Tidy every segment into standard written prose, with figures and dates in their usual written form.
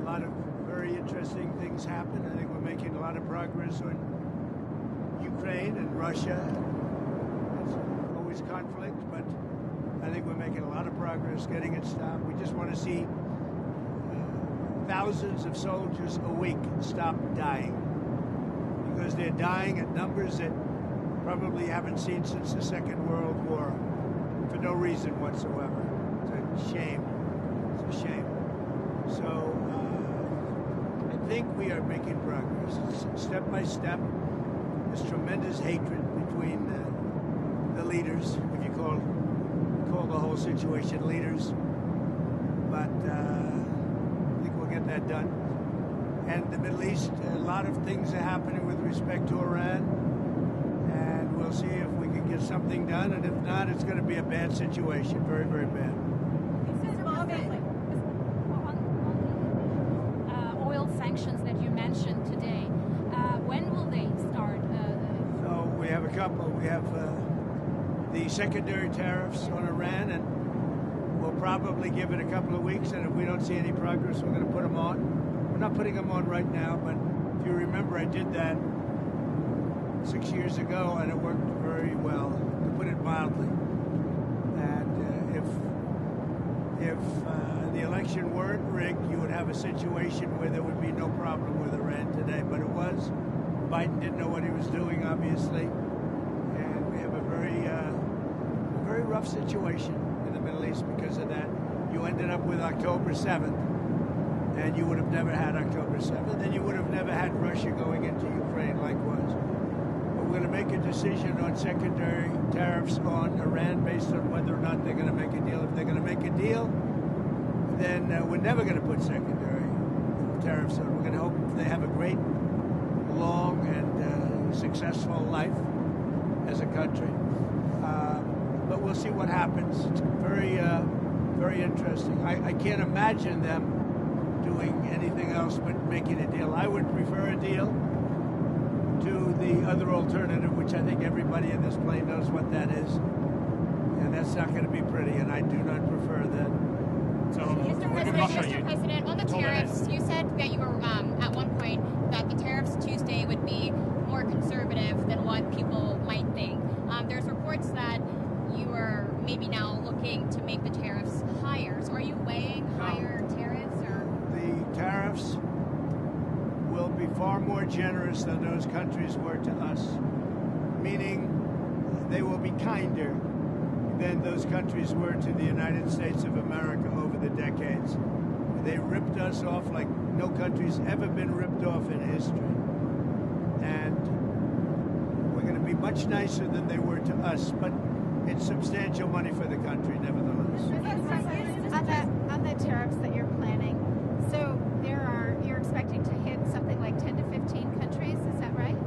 lot of very interesting things happen. I think we're making a lot of progress on Ukraine and Russia. It's always conflict, but I think we're making a lot of progress getting it stopped. We just want to see thousands of soldiers a week stop dying, because they're dying at numbers that probably haven't seen since the Second World War for no reason whatsoever. It's a shame. It's a shame. So I think we are making progress. Step by step, there's tremendous hatred between the leaders, if you call the whole situation leaders. But I think we'll get that done. And the Middle East, a lot of things are happening with respect to Iran. And we'll see if we can get something done. And if not, it's going to be a bad situation. Very, very bad. Oil sanctions that you mentioned today, when will they start? So we have a couple. We have the secondary tariffs on Iran, and we'll probably give it a couple of weeks. And if we don't see any progress, we're going to put them on. We're not putting them on right now, but if you remember, I did that 6 years ago, and it worked very well, to put it mildly. And if the election weren't rigged, you would have a situation where there would be no problem with Iran today. But it was. Biden didn't know what he was doing, obviously, and we have a very rough situation in the Middle East because of that. You ended up with October 7th, and you would have never had October 7th, and you would have never had Russia going into Ukraine likewise. But we're going to make a decision on secondary tariffs on Iran based on whether or not they're going to make a deal. If they're going to make a deal, then we're never going to put secondary tariffs on. We're going to hope they have a great, long, and successful life as a country. But we'll see what happens. It's very interesting. I can't imagine them doing anything else but making a deal. I would prefer a deal to the other alternative, which I think everybody in this plane knows what that is. And that's not going to be pretty, and I do not prefer that. So, Mr. President, on the tariffs, you said that you were at one point that the tariffs Tuesday would be more conservative than what people might think. There's reports that you are maybe now looking to make the tariffs higher. So are you weighing higher tariffs? Or the tariffs will be far more generous than those countries were to us, meaning they will be kinder than those countries were to the United States of America over the decades. They ripped us off like no country's ever been ripped off in history. And we're going to be much nicer than they were to us, but it's substantial money for the country, nevertheless. On the tariffs that you're planning, so you're expecting to hit something like 10 to 15 countries, is that right?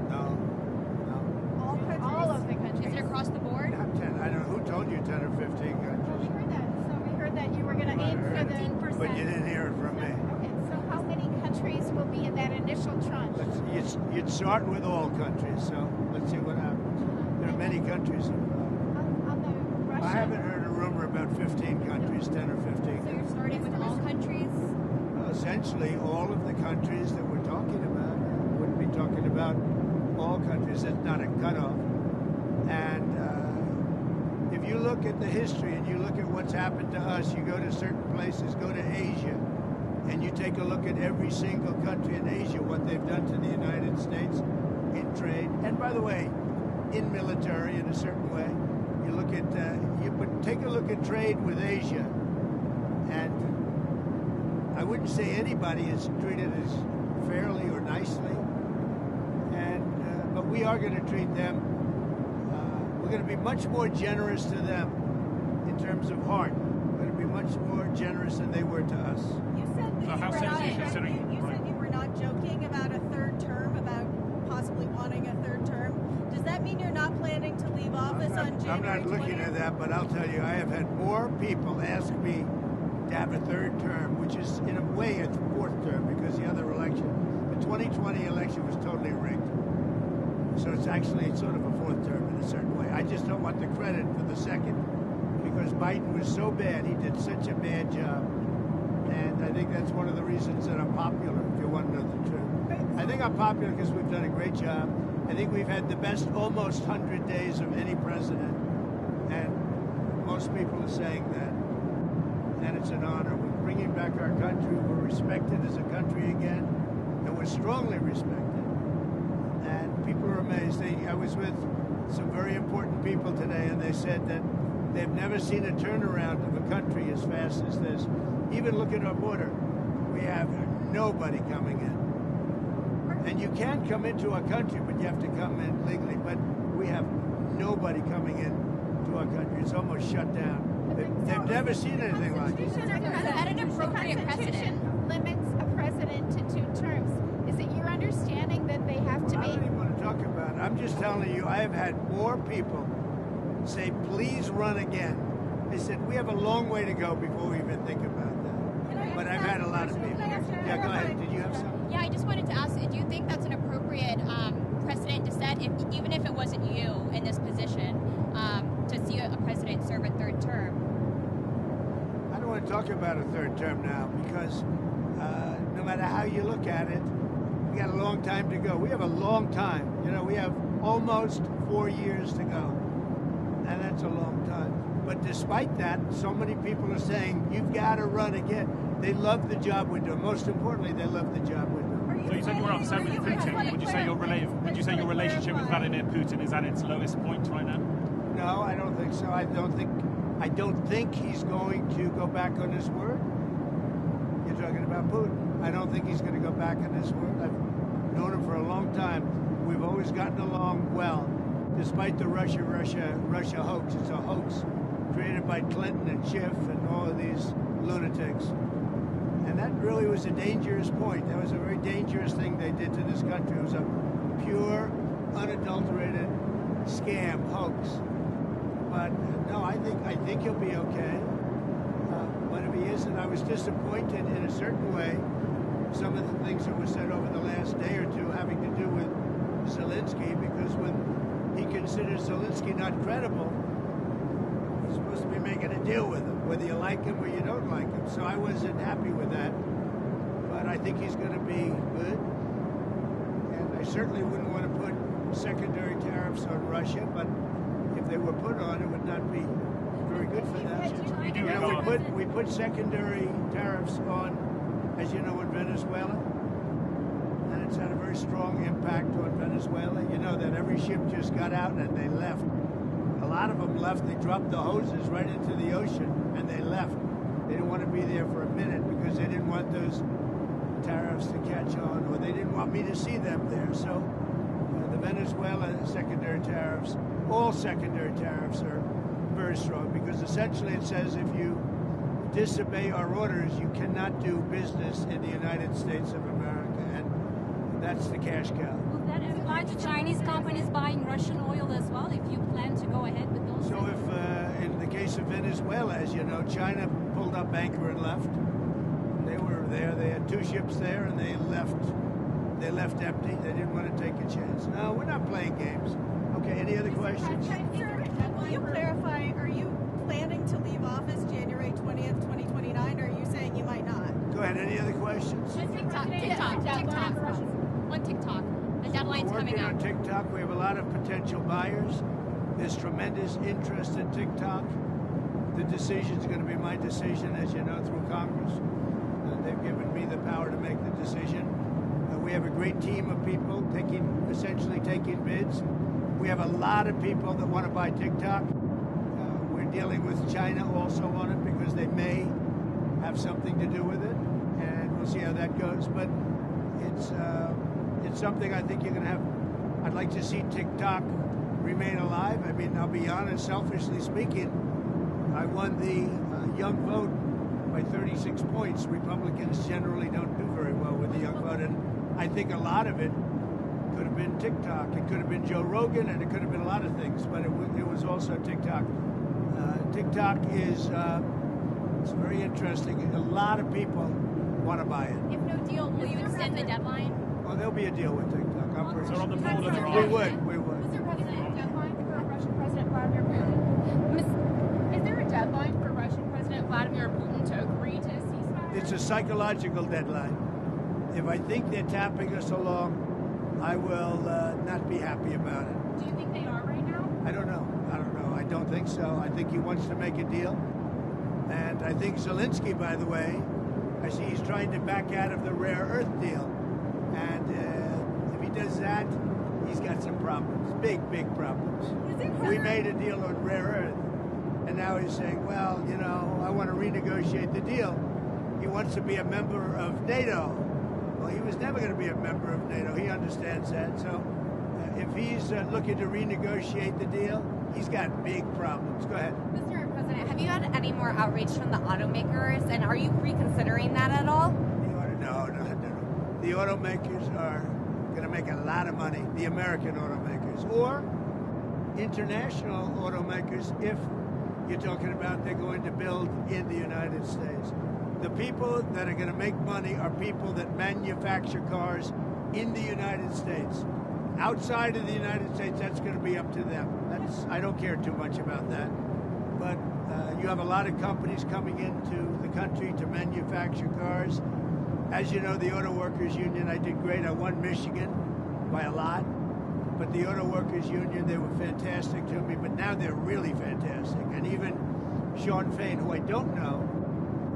No. All of the countries. Is it across the board? Not 10. I don't know. Who told you 10 or 15 countries? Well, we heard that. So we heard that you were going to aim for the 15%. But you didn't hear it from me. Okay, so how many countries will be in that initial tranche? You'd start with all countries, so let's see what happens. There are many countries involved. On the Russia? I haven't heard a rumor about 15 countries, 10 or 15. So you're starting with all countries? Well, essentially, all of the countries that we're talking about. We wouldn't be talking about all countries. It's not a cutoff. And if you look at the history and you look at what's happened to us, you go to certain places, go to Asia, and you take a look at every single country in Asia, what they've done to the United States in trade. And by the way, in military in a certain way. You look at, take a look at trade with Asia, and I wouldn't say anybody is treated as fairly or nicely. And but we are going to treat them. We're going to be much more generous to them in terms of heart. We're going to be much more generous than they were to us. You said you were not joking about a third term, about possibly wanting a third term. Does that mean you're not planning to leave office on January 20th? I'm not looking at that, but I'll tell you, I have had more people ask me to have a third term, which is in a way a fourth term, because the other election, the 2020 election was totally rigged. So it's actually sort of a fourth term in a certain way. I just don't want the credit for the second, because Biden was so bad, he did such a bad job. And I think think that's one of the reasons that I'm popular, if you want to know the truth. I think I'm popular because we've done a great job. I think we've had the best almost 100 days of any president, and most people are saying that, and it's an honor. We're bringing back our country. We're respected as a country again, and we're strongly respected. And people are amazed. I was with some very important people today, and they said that they've never seen a turnaround of a country as fast as this. Even look at our border. We have nobody coming in. And you can come into our country, but you have to come in legally. But we have nobody coming in to our country. It's almost shut down. They've never seen anything like this. Is that an appropriate The precedent? Constitution limits a president to 2 terms. Is it your understanding that they have to I don't be? even want to talk about it. I'm just telling you, I have had more people say, please run again. They said, we have a long way to go before we even think about that. But I've had a lot of people. Yeah, go ahead. Did you have something? Yeah, I just wanted to ask, do you think that's an appropriate precedent to set, even if it wasn't you in this position, to see a president serve a 3rd term? I don't want to talk about a 3rd term now because no matter how you look at it, we got a long time to go. We have a long time. You know, we have almost 4 years to go. And that's a long time. But despite that, so many people are saying, you've got to run again. They love the job we're doing. Most importantly, they love the job we're doing. So you said you were upset with Putin. Would you say your relationship with Vladimir Putin is at its lowest point right now? No, I don't think so. I don't think he's going to go back on his word. You're talking about Putin. I don't think he's going to go back on his word. I've known him for a long time. We've always gotten along well, despite the Russia hoax. It's a hoax created by Clinton and Schiff and all of these lunatics. And that really was a dangerous point. That was a very dangerous thing they did to this country. It was a pure, unadulterated scam, hoax. But no, I think he'll be okay. But if he isn't, I was disappointed in a certain way. Some of the things that were said over the last day or two having to do with Zelensky, because when he considers Zelensky not credible, he's supposed to be making a deal with him, whether you like him or you don't like him. So I wasn't happy with that. But I think he's going to be good. And I certainly wouldn't want to put secondary tariffs on Russia, but if they were put on, it would not be very good for them. You know, we put secondary tariffs on, as you know, in Venezuela. And it's had a very strong impact on Venezuela. You know that every ship just got out and they left. A lot of them left. They dropped the hoses right into the ocean and they left. They didn't want to be there for a minute because they didn't want those tariffs to catch on, or they didn't want me to see them there. So the Venezuela secondary tariffs, all secondary tariffs are very strong because essentially it says if you disobey our orders, you cannot do business in the United States of America, and that's the cash cow. Will that apply to Chinese companies buying Russian oil as well, if you plan to go ahead with those? So if, in the case of Venezuela, as you know, China pulled up anchor and left. They were there. They had 2 ships there, and they left. They left empty. They didn't want to take a chance. No, we're not playing games. Okay, any other questions? Will you clarify, are you planning to leave office January 20th, 2029, or are you saying you might not? Go ahead, any other questions? TikTok. On TikTok. The deadline's coming We're working up. on TikTok. We have a lot of potential buyers. There's tremendous interest in TikTok. The decision's going to be my decision, as you know, through Congress. They've given me the power to make the decision. We have a great team of people essentially taking bids. We have a lot of people that want to buy TikTok. We're dealing with China also on it because they may have something to do with it, and we'll see how that goes. But it's something I think you're going to have. I'd like to see TikTok remain alive. I mean, I'll be honest, selfishly speaking, I won the young vote by 36 points. Republicans generally don't do very well with the young vote, and I think a lot of it could have been TikTok. It could have been Joe Rogan, and it could have been a lot of things, but it was also TikTok. TikTok is it's very interesting. A lot of people want to buy it. If no deal, will you extend the deadline? Well, there'll be a deal with TikTok. So on the border there We are... would. Is there a deadline for Russian President Vladimir Putin? Is there a deadline for Russian President Vladimir Putin to agree to a ceasefire? It's a psychological deadline. If I think they're tapping us along, I will not be happy about it. Do you think they are right now? I don't know. I don't think so. I think he wants to make a deal. And I think Zelensky, by the way, I see he's trying to back out of the rare earth deal. And if he does that, he's got some problems, big problems. We made a deal on rare earth. And now he's saying, well, you know, I want to renegotiate the deal. He wants to be a member of NATO. Well, he was never going to be a member of NATO. He understands that. So if he's looking to renegotiate the deal, he's got big problems. Go ahead. Mr. President, have you had any more outreach from the automakers, and are you reconsidering that at all? No. The automakers are going to make a lot of money, the American automakers, or international automakers if you're talking about they're going to build in the United States. The people that are going to make money are people that manufacture cars in the United States. Outside of the United States, that's going to be up to them. I don't care too much about that. But you have a lot of companies coming into the country to manufacture cars. As you know, the Auto Workers Union, I did great. I won Michigan by a lot. But the Auto Workers Union, they were fantastic to me, but now they're really fantastic. And even Sean Fain, who I don't know,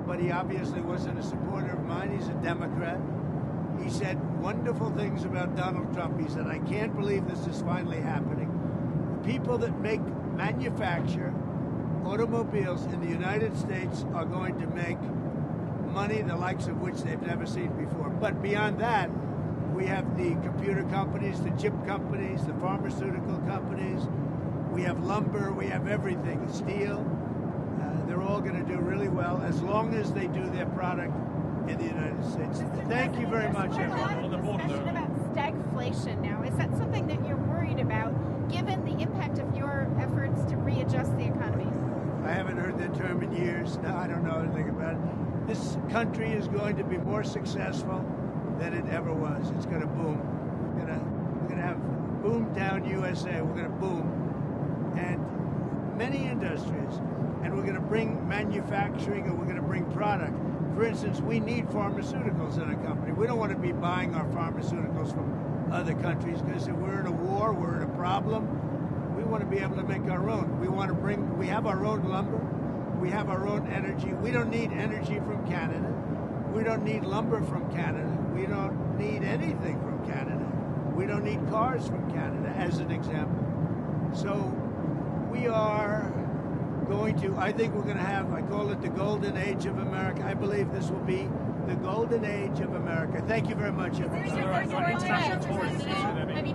but he obviously wasn't a supporter of mine. He's a Democrat. He said wonderful things about Donald Trump. He said, I can't believe this is finally happening. The people that manufacture automobiles in the United States are going to make money the likes of which they've never seen before. But beyond that, we have the computer companies, the chip companies, the pharmaceutical companies. We have lumber. We have everything. Steel. They're all going to do really well as long as they do their product in the United States. Thank you very much, everyone. There's a lot of discussion about stagflation now. Is that something that you're worried about, given the impact of your efforts to readjust the economy? I haven't heard that term in years. No, I don't know anything about it. This country is going to be more successful than it ever was. It's going to boom. We're going to have boom down USA. We're going to boom. And many industries. And we're going to bring manufacturing, and we're going to bring product. For instance, we need pharmaceuticals in our company. We don't want to be buying our pharmaceuticals from other countries, because if we're in a war, we're in a problem, we want to be able to make our own. We have our own lumber. We have our own energy. We don't need energy from Canada. We don't need lumber from Canada. We don't need anything from Canada. We don't need cars from Canada, as an example. So we are going to, I think we're going to have, I call it the golden age of America. I believe this will be the golden age of America. Thank you very much, everyone. Have you